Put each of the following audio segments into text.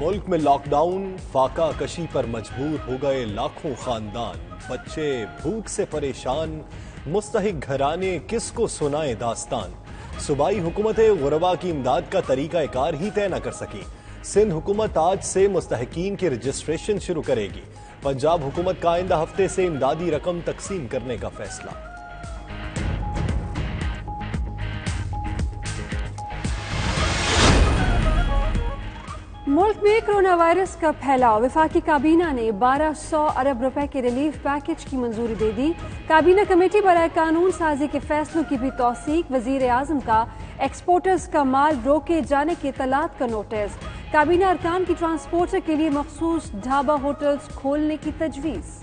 ملک میں lock down, فاقہ کشی پر مجبور ہو گئے لاکھوں خاندان، بچے بھوک سے پریشان، مستحق گھرانے کس کو سنائیں داستان۔ صوبائی حکومتیں غربا کی امداد کا طریقہ کار ہی طے نہ کر سکی۔ سندھ حکومت آج سے مستحقین کی رجسٹریشن شروع کرے گی۔ پنجاب حکومت کا آئندہ ہفتے سے امدادی رقم تقسیم کرنے کا فیصلہ۔ ملک میں کرونا وائرس کا پھیلاؤ، وفاقی کابینہ نے 1200 ارب روپے کے ریلیف پیکج کی منظوری دے دی۔ کابینہ کمیٹی برائے قانون سازی کے فیصلوں کی بھی توثیق۔ وزیر اعظم کا ایکسپورٹرز کا مال روکے جانے کی اطلاعات کا نوٹس۔ کابینہ ارکان کی ٹرانسپورٹر کے لیے مخصوص ڈھابہ ہوٹلز کھولنے کی تجویز۔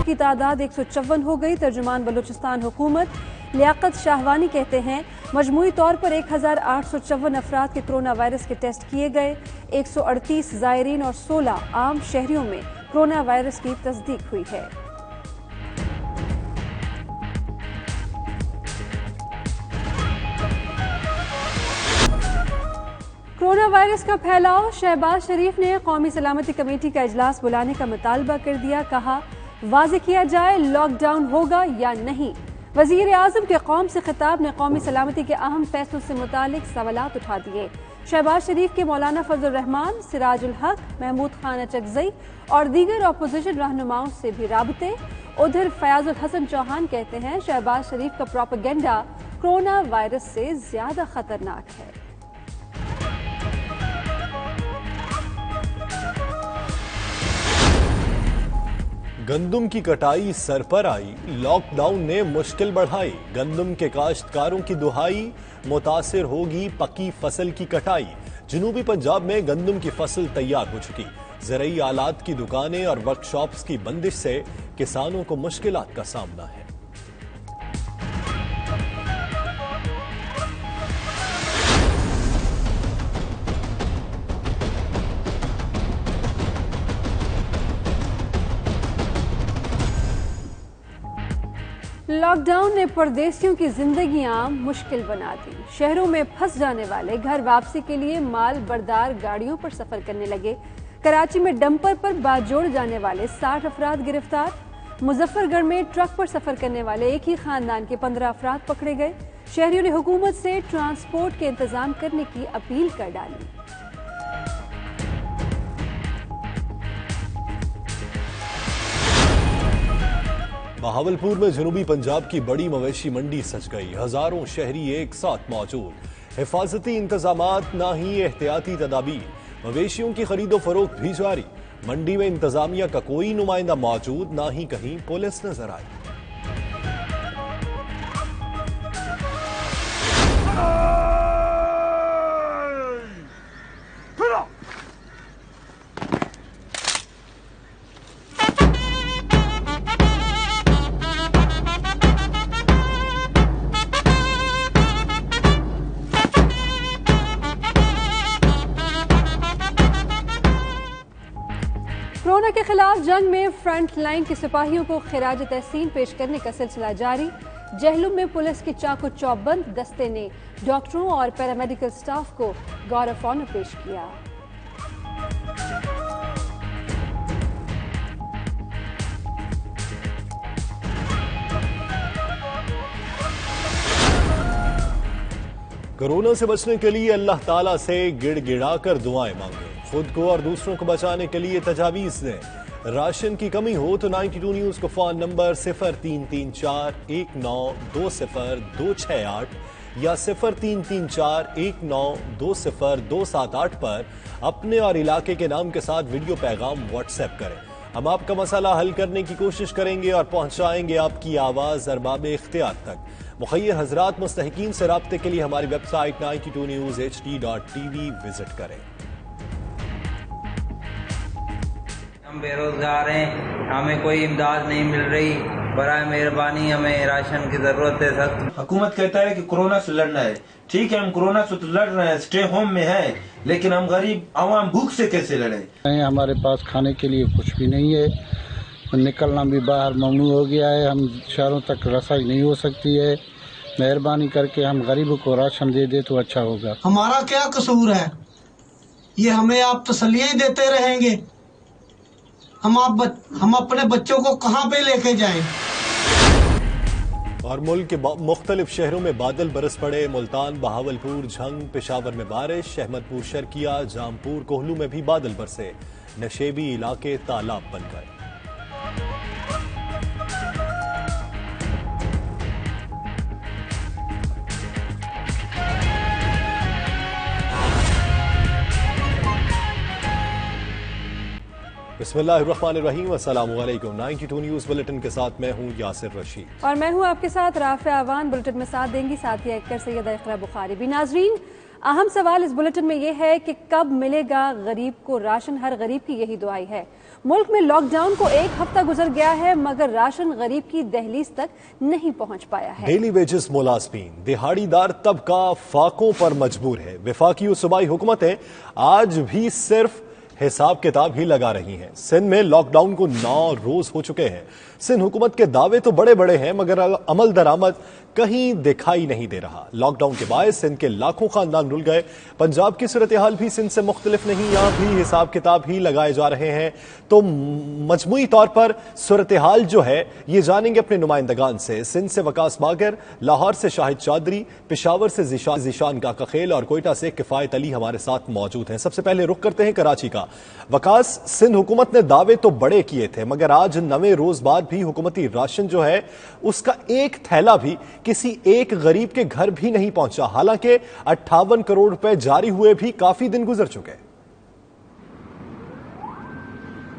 کی تعداد 154 ہو گئی۔ ترجمان بلوچستان حکومت لیاقت شاہوانی کہتے ہیں مجموعی طور پر 1854 افراد کے کرونا وائرس کے ٹیسٹ کیے گئے۔ 138 زائرین اور 16 عام شہریوں میں کرونا وائرس کی تصدیق ہوئی ہے۔ کرونا وائرس کا پھیلاؤ، شہباز شریف نے قومی سلامتی کمیٹی کا اجلاس بلانے کا مطالبہ کر دیا۔ کہا واضح کیا جائے لاک ڈاؤن ہوگا یا نہیں۔ وزیر اعظم کے قوم سے خطاب نے قومی سلامتی کے اہم فیصلوں سے متعلق سوالات اٹھا دیے۔ شہباز شریف کے مولانا فضل الرحمان، سراج الحق، محمود خان اچکزئی اور دیگر اپوزیشن رہنماؤں سے بھی رابطے۔ ادھر فیاض الحسن چوہان کہتے ہیں شہباز شریف کا پروپیگنڈا کرونا وائرس سے زیادہ خطرناک ہے۔ گندم کی کٹائی سر پر آئی، لاک ڈاؤن نے مشکل بڑھائی۔ گندم کے کاشتکاروں کی دہائی، متاثر ہوگی پکی فصل کی کٹائی۔ جنوبی پنجاب میں گندم کی فصل تیار ہو چکی۔ زرعی آلات کی دکانیں اور ورک شاپس کی بندش سے کسانوں کو مشکلات کا سامنا ہے۔ لاک ڈاؤن نے پردیسیوں کی زندگیاں مشکل بنا دی۔ شہروں میں پھنس جانے والے گھر واپسی کے لیے مال بردار گاڑیوں پر سفر کرنے لگے۔ کراچی میں ڈمپر پر باجوڑ جانے والے 60 افراد گرفتار۔ مظفر گڑھ میں ٹرک پر سفر کرنے والے ایک ہی خاندان کے 15 افراد پکڑے گئے۔ شہریوں نے حکومت سے ٹرانسپورٹ کے انتظام کرنے کی اپیل کر ڈالی۔ بہاولپور میں جنوبی پنجاب کی بڑی مویشی منڈی سج گئی۔ ہزاروں شہری ایک ساتھ موجود، حفاظتی انتظامات نہ ہی احتیاطی تدابیر۔ مویشیوں کی خرید و فروخت بھی جاری۔ منڈی میں انتظامیہ کا کوئی نمائندہ موجود نہ ہی کہیں پولیس نظر آئی۔ کورونا کے خلاف جنگ میں فرنٹ لائن کے سپاہیوں کو خراج تحسین پیش کرنے کا سلسلہ جاری۔ جہلم میں پولیس کے چاقو چوبند دستے نے ڈاکٹروں اور پیرامیڈیکل سٹاف کو گارڈ آف آنر پیش کیا۔ کورونا سے بچنے کے لیے اللہ تعالیٰ سے گڑ گڑا کر دعائیں مانگیں، خود کو اور دوسروں کو بچانے کے لیے تجاویز دیں۔ راشن کی کمی ہو تو 92 نیوز کو فون نمبر 033419202268 یا 033419202278 پر اپنے اور علاقے کے نام کے ساتھ ویڈیو پیغام واٹس ایپ کریں۔ ہم آپ کا مسئلہ حل کرنے کی کوشش کریں گے اور پہنچائیں گے آپ کی آواز ارباب اختیار تک۔ مخیر حضرات، مستحقین سے رابطے کے لیے ہماری ویب سائٹ 92newshd.tv وزٹ کریں۔ ہم بے روزگار ہیں، ہمیں کوئی امداد نہیں مل رہی، برائے مہربانی ہمیں راشن کی ضرورت ہے سخت۔ حکومت کہتا ہے کہ کورونا سے لڑنا ہے، ٹھیک ہے ہم کورونا سے تو لڑ رہے ہیں، اسٹے ہوم میں ہیں، لیکن ہم غریب عوام بھوک سے کیسے لڑیں؟ ہمارے پاس کھانے کے لیے کچھ بھی نہیں ہے، نکلنا بھی باہر ممنوع ہو گیا ہے، ہم شہروں تک رسائی نہیں ہو سکتی ہے، मेहरबानी करके हम गरीबों को राशन दे दे तो अच्छा होगा। हमारा क्या कसूर है, ये हमें आप तसल्लियाँ ही देते रहेंगे। हम अपने बच्चों को कहाँ पे लेके जाएं? और मुल्क के मुख्तलिफ शहरों में बादल बरस पड़े। मुल्तान, बहावलपुर, झंग, पेशावर में बारिश, अहमदपुर, शर्किया, जामपुर, कोहलू में भी बादल बरसे। नशेबी इलाके तालाब बन गए। बिस्मिल्लाहिर्रहमानिर्रहीम, अस्सलाम वालेकुम। 92 न्यूज़ बुलेटिन के साथ मैं हूं यासिर रशीद और मैं हूं आपके साथ राफिया अवान। बुलेटिन में साथ देंगी साथी एक्टर सैयदा इकरा बुखारी भी। नाजरीन, अहम सवाल इस बुलेटिन में यह है कि कब मिलेगा गरीब को राशन। हर गरीब की यही दुआई है। मुल्क में लॉकडाउन को एक हफ्ता गुजर गया है मगर राशन गरीब की दहलीज तक नहीं पहुंच पाया है। डेली वेजेस मुलाजमीन, दिहाड़ीदार तबका फाकों पर मजबूर है। वफाकी और सूबाई हुकूमतें आज भी सिर्फ हिसाब किताब ही लगा रही हैं। सिंध में लॉकडाउन को 9 रोज हो चुके हैं। सिंध हुकूमत के दावे तो बड़े बड़े हैं मगर अमल दरामद कहीं दिखाई नहीं दे रहा। लॉकडाउन के बाद सिंध के लाखों खानदान रुल गए। पंजाब की सूरत हाल भी सिंध से मुख्तलिफ नहीं, यहां भी हिसाब किताब ही लगाए जा रहे हैं। तो मजमूई तौर पर सूरत हाल जो है ये जानेंगे अपने नुमाइंदगान से। सिंध से वकास बागर, लाहौर से शाहिद चौधरी, पेशावर से जीशान काकाखेल और कोयटा से किफायत अली हमारे साथ मौजूद हैं। सबसे पहले रुख करते हैं कराची का। वकास, सिंध हुकूमत ने दावे तो बड़े किए थे मगर आज 9 रोज बाद भी हुकूमती राशन जो है उसका एक थैला भी किसी एक गरीब के घर भी नहीं पहुंचा। हालांकि 58 करोड़ रुपए जारी हुए भी काफी दिन गुजर चुके।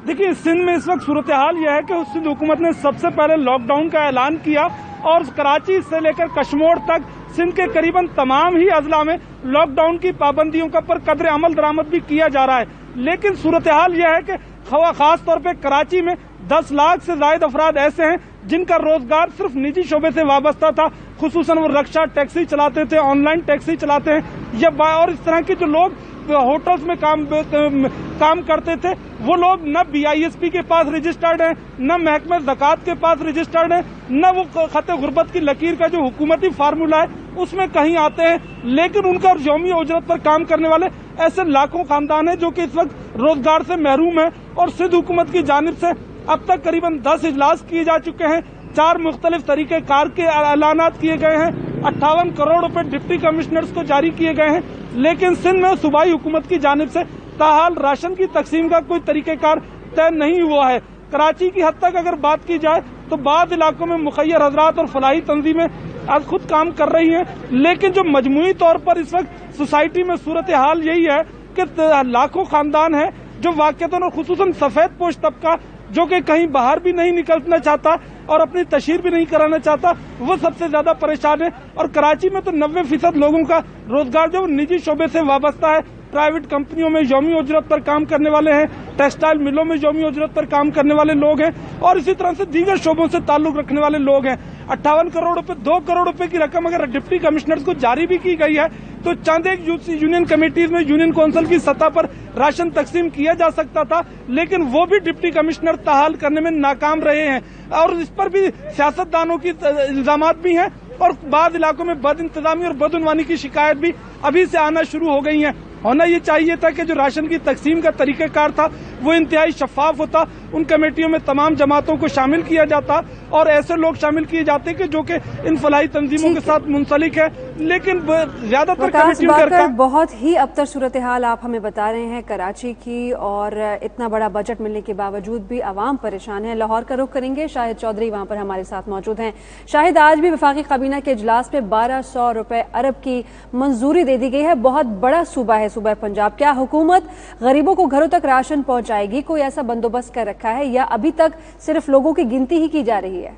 देखिए, सिंध में इस वक्त सूरत हाल यह है कि सिंध हुकूमत ने सबसे पहले लॉकडाउन का ऐलान किया और कराची से लेकर कश्मीर तक सिंध के करीबन तमाम ही अजला में लॉकडाउन की पाबंदियों का पर कदर अमल दरामद भी किया जा रहा है। लेकिन सूरत हाल यह है कि खास तौर पर कराची में 10 लाख से ज्यादा अफराद ऐसे हैं जिनका रोजगार सिर्फ निजी शोबे से वाबस्ता था। खुसूसन वो रिक्शा, टैक्सी चलाते थे, ऑनलाइन टैक्सी चलाते हैं या और इस तरह के जो लोग होटल्स में काम करते थे वो लोग न BISP के पास रजिस्टर्ड हैं, न महकमे ज़कात के पास रजिस्टर्ड हैं, न वो खते गुर्बत की लकीर का जो हुकूमती फार्मूला है उसमें कहीं आते हैं। लेकिन उनका यौमी उजरत पर काम करने वाले ऐसे लाखों खानदान हैं जो कि इस वक्त रोजगार से महरूम है। और सिंध हुकूमत की जानिब से अब तक करीबन 10 इजलास किए जा चुके हैं। 4 मुख्तलिफ तरीके कार के ऐलानात किए गए हैं। 58 करोड़ रुपए डिप्टी कमिश्नर्स को जारी किए गए हैं। लेकिन सिंध में सूबाई हुकूमत की जानिब से ताहाल राशन की तकसीम का कोई तरीकेकार तय नहीं हुआ है। कराची की हद तक अगर बात की जाए तो बाद इलाकों में मुखैर हजरात और फलाही तंजीमें आज खुद काम कर रही हैं। लेकिन जो मजमूई तौर पर इस वक्त सोसाइटी में सूरत हाल यही है कि लाखों खानदान है जो वाक़तन और खुसूसन सफेद पोश तबका जो कि कहीं बाहर भी नहीं निकलना चाहता और अपनी तशहीर भी नहीं कराना चाहता, वो सबसे ज्यादा परेशान है। और कराची में तो 90% लोगों का रोजगार जो निजी शोबे से वाबस्ता है। प्राइवेट कंपनियों में यौमी उजरत पर काम करने वाले हैं, टेक्सटाइल मिलों में यौमी उजरत पर काम करने वाले लोग हैं और इसी तरह से दीगर शोबों से ताल्लुक रखने वाले लोग हैं। 58 करोड़ रुपए, 2 करोड़ रुपए की रकम अगर डिप्टी कमिश्नर्स को जारी भी की गई है तो चंद एक यूनियन कमेटीज में यूनियन काउंसिल की सतह पर राशन तकसीम किया जा सकता था, लेकिन वो भी डिप्टी कमिश्नर ताहाल करने में नाकाम रहे हैं। और इस पर भी सियासतदानों की इल्जामात भी हैं और बाद इलाकों में बद इंतजामी और बदउनवानी की शिकायत भी अभी से आना शुरू हो गई हैं। होना ये चाहिए था कि जो राशन की तकसीम का तरीकाकार था वो इंतहाई शफाफ होता। उन कमेटियों में तमाम जमातों को शामिल किया जाता और ऐसे लोग शामिल किए जाते कि जो कि इन फलाही तंजीमों के साथ मुंसलिक है। लेकिन ज्यादातर कमेटियों के बहुत ही अबतर सूरत हाल आप हमें बता रहे हैं कराची की, और इतना बड़ा बजट मिलने के बावजूद भी आवाम परेशान है। लाहौर का रुख करेंगे, शाहिद चौधरी वहां पर हमारे साथ मौजूद हैं। शाहिद, आज भी वफाकी काबीना के इजलास पे 1200 रुपए अरब की मंजूरी दे दी गई है। बहुत बड़ा सूबा है सूबा पंजाब। क्या हुकूमत गरीबों को घरों तक राशन पहुंचाएगी? कोई ऐसा बंदोबस्त कर रखा है या अभी तक सिर्फ लोगों की गिनती ही की जा रही है?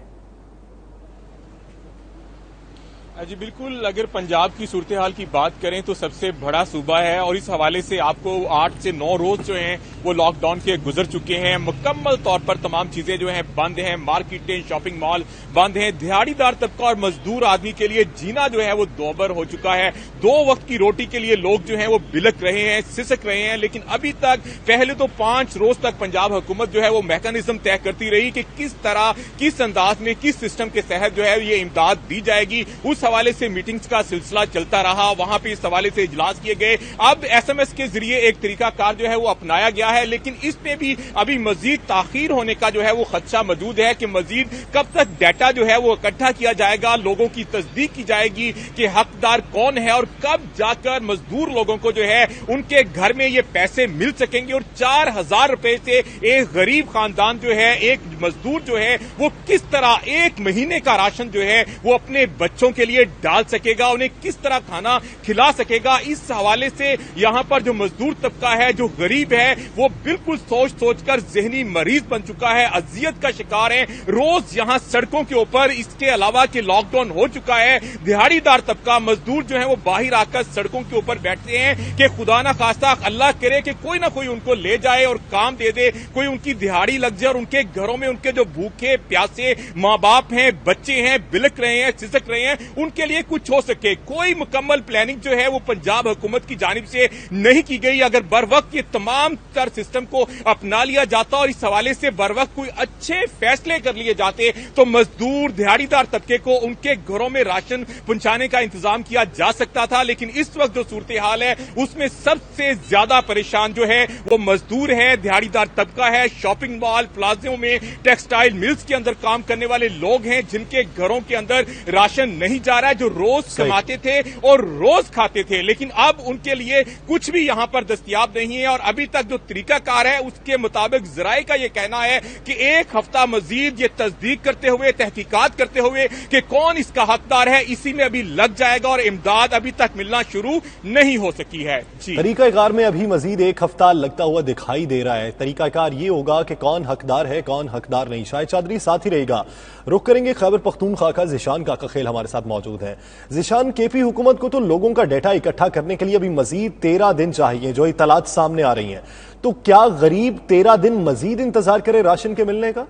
जी बिल्कुल, अगर पंजाब की सूरत हाल की बात करें तो सबसे बड़ा सूबा है और इस हवाले से आपको 8 से 9 रोज जो हैं वो लॉकडाउन के गुजर चुके हैं। मुकम्मल तौर पर तमाम चीजें जो हैं बंद हैं, मार्केटें, शॉपिंग मॉल बंद हैं। दिहाड़ीदार तबका और मजदूर आदमी के लिए जीना जो है वो दोबर हो चुका है। 2 वक्त की रोटी के लिए लोग जो हैं वो बिलक रहे हैं, सिसक रहे हैं। लेकिन अभी तक पहले तो 5 रोज तक पंजाब हुकूमत जो है वो मैकेनिज्म तय करती रही कि किस तरह, किस अंदाज में, किस सिस्टम के तहत जो है ये इमदाद दी जाएगी। उस حوالے سے मीटिंग्स का सिलसिला चलता रहा, वहां पे इस हवाले से इजलास किए गए. अब SMS के जरिए एक तरीका कार जो है वो अपनाया गया है, लेकिन इसमें भी अभी मजीद ताखीर होने का जो है वो खदशा मौजूद है कि मजीद कब तक डाटा जो है वो इकट्ठा किया जाएगा, लोगों की तस्दीक की जाएगी कि हकदार कौन है और कब जाकर मजदूर लोगों को जो है उनके घर में ये पैसे मिल सकेंगे और 4,000 रुपए से एक गरीब खानदान जो है, एक मजदूर जो है वो किस तरह एक महीने का राशन जो है वो अपने बच्चों के लिए डाल सकेगा, उन्हें किस तरह खाना खिला सकेगा. इस हवाले से यहां पर जो मजदूर तबका है, जो गरीब है, वो बिल्कुल सोच सोच कर जहनी मरीज बन चुका है, अजियत का शिकार है. रोज यहां सड़कों के ऊपर, इसके अलावा कि लॉकडाउन हो चुका है, दिहाड़ीदार तबका मजदूर जो है वो बाहर आकर सड़कों के ऊपर बैठते हैं कि खुदा ना खास्ता अल्लाह करे कि कोई ना कोई उनको ले जाए और काम दे दे, कोई उनकी दिहाड़ी लग जाए और उनके घरों में उनके जो भूखे प्यासे माँ बाप हैं, बच्चे हैं, बिलक रहे हैं, सिसक रहे हैं, उनके लिए कुछ हो सके. कोई मुकम्मल प्लानिंग जो है वो पंजाब हुकूमत की जानिब से नहीं की गई. अगर बर वक्त ये तमाम तर सिस्टम को अपना लिया जाता और इस हवाले से बर वक्त कोई अच्छे फैसले कर लिए जाते तो मजदूर दिहाड़ीदार तबके को उनके घरों में राशन पहुंचाने का इंतजाम किया जा सकता था. लेकिन इस वक्त जो सूरत हाल है उसमें सबसे ज्यादा परेशान जो है वो मजदूर है, दिहाड़ीदार तबका है, शॉपिंग मॉल प्लाजों में, टेक्सटाइल मिल्स के अंदर काम करने वाले लोग हैं जिनके घरों के अंदर राशन नहीं जा रहा है, जो रोज कमाते थे और रोज खाते थे, लेकिन अब उनके लिए कुछ भी यहां पर दस्तयाब नहीं है. और अभी तक जो तरीकाकार है उसके मुताबिक जराए का ये कहना है कि एक हफ्ता मजीद ये तस्दीक करते हुए, तहकीकात करते हुए कि कौन इसका हकदार है, इसी में अभी लग जाएगा और इमदाद अभी तक मिलना शुरू नहीं हो सकी है. जी, तरीकाकार में अभी मजीद एक हफ्ता लगता हुआ दिखाई दे रहा है. तरीकाकार ये होगा कि कौन हकदार है, कौन हकदार नहीं. शाहिद चौधरी साथ ही रहेगा. रुख करेंगे खैबर पख्तूनख्वा का. ज़िशान काकाखेल हमारे साथ मौजूद है. ज़िशान, केपी हुकूमत को तो लोगों का डेटा इकट्ठा करने के लिए अभी मजीद 13 दिन चाहिए, जो इतलात सामने आ रही हैं. तो क्या गरीब 13 दिन मजीद इंतजार करे राशन के मिलने का?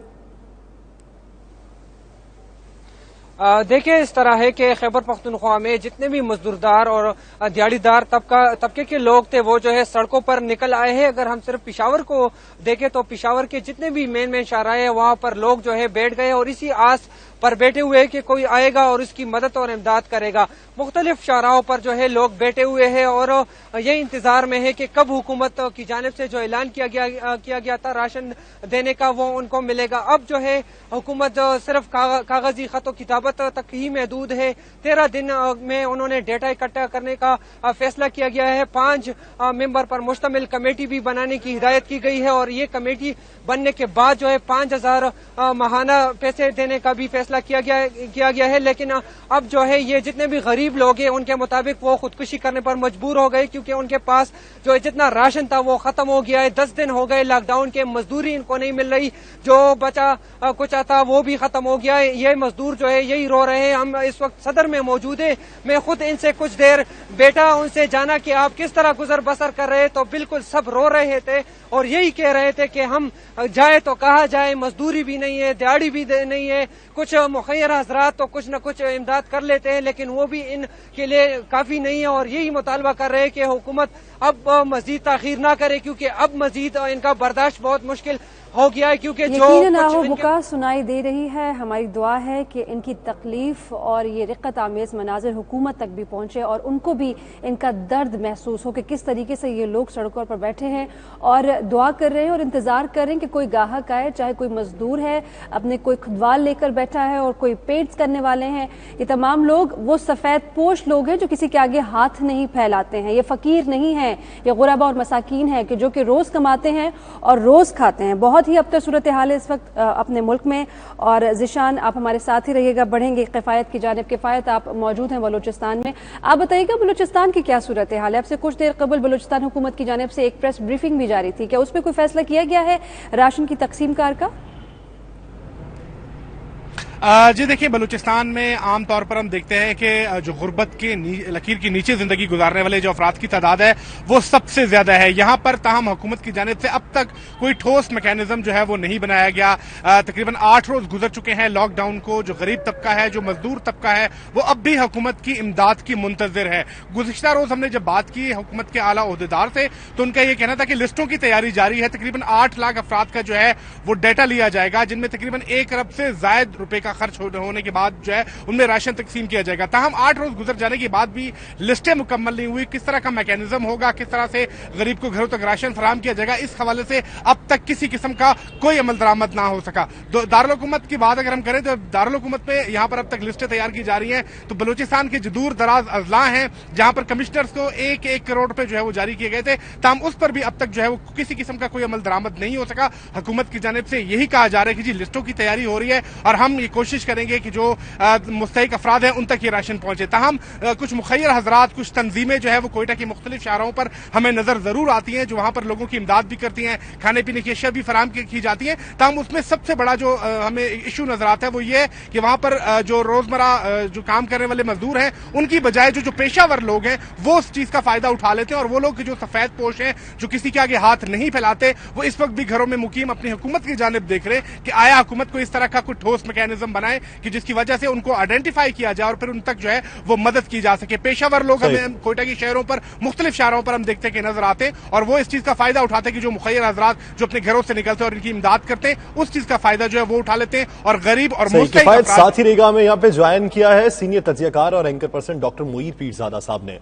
देखिए, इस तरह है कि खैबर पख्तूनख्वा में जितने भी मजदूरदार और दिहाड़ीदार तबके के लोग थे वो जो है सड़कों पर निकल आए हैं. अगर हम सिर्फ पिशावर को देखें तो पिशावर के जितने भी मेन शाहराह है वहां पर लोग जो है बैठ गए और इसी आस पर बैठे हुए कि कोई आएगा और उसकी मदद और इमदाद करेगा. मुख्तलिफ शाहराहों पर जो है लोग बैठे हुए हैं और ये इंतजार में है कि कब हुकूमत की जानिब से जो ऐलान किया गया था राशन देने का वो उनको मिलेगा. अब जो है हुकूमत सिर्फ कागजी खत किताबत तक ही महदूद है. 13 दिन में उन्होंने डेटा इकट्ठा करने का फैसला किया गया है. 5 मेंबर पर मुश्तमिल कमेटी भी बनाने की हिदायत की गई है और ये कमेटी बनने के बाद जो है 5,000 माहाना पैसे देने का भी फैसला किया गया है. लेकिन अब जो है ये जितने भी गरीब लोग हैं उनके मुताबिक वो खुदकुशी करने पर मजबूर हो गए क्योंकि उनके पास जो जितना राशन था वो खत्म हो गया है. 10 दिन हो गए लॉकडाउन के, मजदूरी इनको नहीं मिल रही, जो बचा कुछ था वो भी खत्म हो गया है. ये मजदूर जो है यही रो रहे हैं. हम इस वक्त सदर में मौजूद है. मैं खुद इनसे कुछ देर बैठा, उनसे जाना कि आप किस तरह गुजर बसर कर रहे, तो बिल्कुल सब रो रहे थे और यही कह रहे थे कि हम जाए तो कहा जाए, मजदूरी भी नहीं है, दिहाड़ी भी नहीं है. कुछ मुखैर हजरात तो कुछ न कुछ इमदाद कर लेते हैं लेकिन वो भी इनके लिए काफी नहीं है और यही मुतालबा कर रहे हैं कि हुकूमत अब मजीद ताखीर ना करे क्योंकि अब मजीद इनका बर्दाश्त बहुत मुश्किल हो गया है. क्योंकि यकीनन आहो सुनाई दे रही है. हमारी दुआ है कि इनकी तकलीफ और ये रिक्कत आमेज मनाजिर हुकूमत तक भी पहुंचे और उनको भी इनका दर्द महसूस हो कि किस तरीके से ये लोग सड़कों पर बैठे हैं और दुआ कर रहे हैं और इंतजार कर रहे हैं कि कोई गाहक आए, चाहे कोई मजदूर है अपने कोई खुदवाल लेकर बैठा है और कोई पेट्स करने वाले हैं. ये तमाम लोग वो सफेद पोश लोग हैं जो किसी के आगे हाथ नहीं फैलाते हैं. ये फकीर नहीं है, ये गुरबा और मसाकीन है कि जो कि रोज कमाते हैं और रोज खाते हैं. बहुत ही अब तक सूरत हाल है इस वक्त अपने मुल्क में. और ज़िशान, आप हमारे साथ ही रहिएगा. बढ़ेंगे किफायत की जानिब. किफायत, आप मौजूद हैं बलूचिस्तान में. आप बताइएगा बलूचिस्तान की क्या सूरत हाल है? आपसे कुछ देर कबल बलूचिस्तान हुकूमत की जानिब से एक प्रेस ब्रीफिंग भी जारी थी. क्या उस पर कोई फैसला किया गया है राशन की तकसीम कार का? जी देखिए, बलूचिस्तान में आम तौर पर हम देखते हैं कि जो गुर्बत के लकीर के नीचे जिंदगी गुजारने वाले जो अफराद की तादाद है वो सबसे ज्यादा है यहाँ पर. ताहम हुकूमत की जानिब से अब तक कोई ठोस मैकेनिज्म जो है वो नहीं बनाया गया. तकरीबन 8 रोज गुजर चुके हैं लॉकडाउन को. जो गरीब तबका है, जो मजदूर तबका है, वो अब भी हुकूमत की इमदाद की मुंतजिर है. गुज़िश्ता रोज हमने जब बात की हुकूमत के आला ओहदेदार से तो उनका यह कहना था कि लिस्टों की तैयारी जारी है. तकरीबन 8 लाख अफराद का जो है वो डाटा लिया जाएगा जिनमें तकरीबन 1 अरब से ज्यादा रुपए का खर्च होने के बाद जो है उनमें राशन तकसीम किया जाएगा। ताहम 8 रोज गुजर जाने के बाद भी लिस्टें मुकम्मल नहीं हुई, किस तरह का मैकेनिज्म होगा, किस तरह से गरीब को घरों तक राशन फराहम किया जाएगा, इस हवाले से अब तक किसी किस्म का कोई अमल दरामद ना हो सका। दारुल हुकूमत की बात अगर हम करें तो दारुल हुकूमत में यहाँ पर अब तक लिस्टें तैयार की जा रही हैं, तो बलूचिस्तान के जो दूर दराज अजला हैं जहां पर कमिश्नर्स को 1-1 करोड़ रुपए जो है वो जारी किए गए थे, ताहम उस पर भी अब तक जो है वो किसी किस्म का कोई अमल दरामद नहीं हो सका। हुकूमत की जानिब से यही कहा जा रहा है कि जी लिस्टों की तैयारी हो रही है और हम ये कोशिश करेंगे कि जो मुस्तहिक अफराद हैं उन तक ये राशन पहुंचे। ताहम कुछ मुखैर हजरात, कुछ तंजीमें जो है वो कोयटा की मुख्तलिफ शहरों पर हमें नजर जरूर आती हैं, जो वहां पर लोगों की इमदाद भी करती हैं, खाने पीने की अशिया भी फराहम की जाती है। ताहम उसमें सबसे बड़ा जो हमें इशू नजर आता है वो ये है कि वहां पर जो रोजमर्रा जो काम करने वाले मजदूर हैं उनकी बजाय जो पेशावर लोग हैं वो उस चीज का फायदा उठा लेते हैं, और वो लोग जो सफेद पोश हैं, जो किसी के आगे हाथ नहीं फैलाते, वो इस वक्त भी घरों में मुकीम अपनी हुकूमत की जानिब देख रहे हैं कि आया हुकूमत को इस तरह का कोई ठोस मैकेनिज्म बनाए कि जिसकी वजह से उनको आइडेंटिफाई किया जाए और फिर उन तक जो है वो मदद की जा सके। पेशावर लोग हमें कोयटा की शहरों पर, मुख्तलिफ शहरों पर हम देखते हैं कि नजर आते हैं और वो इस चीज का फायदा उठाते हैं कि जो मुखैर हजरात जो अपने घरों से निकलते हैं और इनकी इमदाद करते हैं, उस चीज का फायदा जो है वो उठा लेते हैं और गरीब और मुस्तहिक साथ ही रेगा में यहाँ पे ज्वाइन किया है सीनियर तज्जियाकार और एंकर पर्सन डॉक्टर मुईर पीरजादा साहब ने।